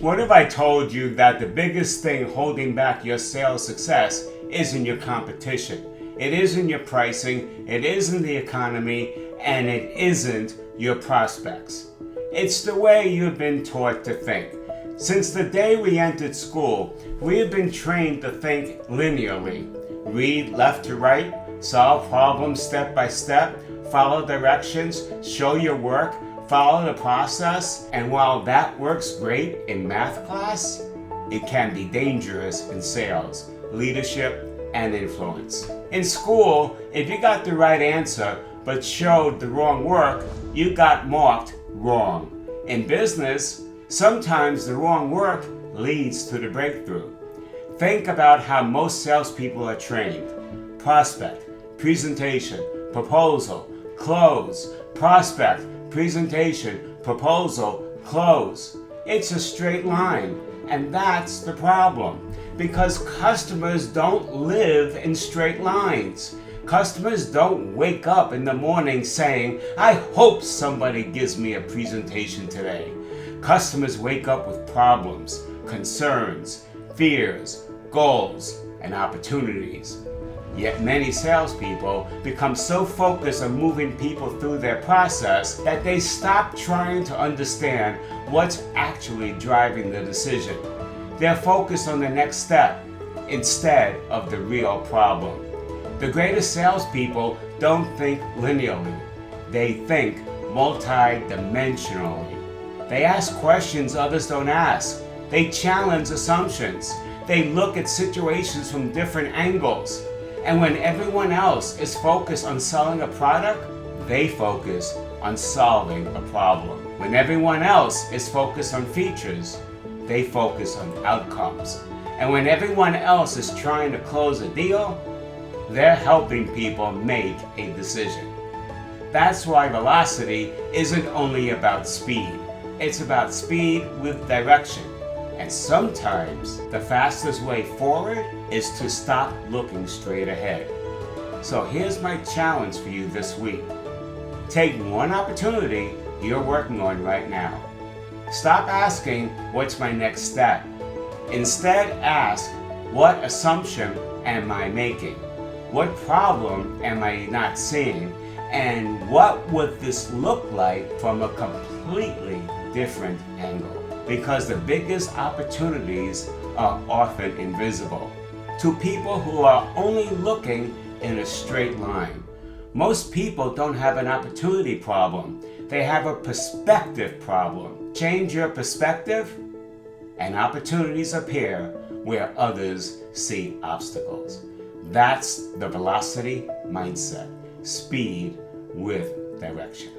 What if I told you that the biggest thing holding back your sales success isn't your competition? It isn't your pricing, it isn't the economy, and it isn't your prospects. It's the way you've been taught to think. Since the day we entered school, we have been trained to think linearly. Read left to right, solve problems step by step, follow directions, show your work, follow the process, and while that works great in math class, it can be dangerous in sales, leadership, and influence. In school, if you got the right answer but showed the wrong work, you got marked wrong. In business, sometimes the wrong work leads to the breakthrough. Think about how most salespeople are trained. Prospect, presentation, proposal, close, prospect, presentation, proposal, close. It's a straight line, and that's the problem. Because customers don't live in straight lines. Customers don't wake up in the morning saying, I hope somebody gives me a presentation today. Customers wake up with problems, concerns, fears, goals, and opportunities. Yet many salespeople become so focused on moving people through their process that they stop trying to understand what's actually driving the decision. They're focused on the next step instead of the real problem. The greatest salespeople don't think linearly. They think multi-dimensionally. They ask questions others don't ask. They challenge assumptions. They look at situations from different angles. And when everyone else is focused on selling a product, they focus on solving a problem. When everyone else is focused on features, they focus on outcomes. And when everyone else is trying to close a deal, they're helping people make a decision. That's why velocity isn't only about speed. It's about speed with direction. And sometimes the fastest way forward is to stop looking straight ahead. So here's my challenge for you this week. Take one opportunity you're working on right now. Stop asking, what's my next step? Instead, ask, what assumption am I making? What problem am I not seeing? And what would this look like from a completely different angle? Because the biggest opportunities are often invisible to people who are only looking in a straight line. Most people don't have an opportunity problem. They have a perspective problem. Change your perspective, and opportunities appear where others see obstacles. That's the velocity mindset. Speed with direction.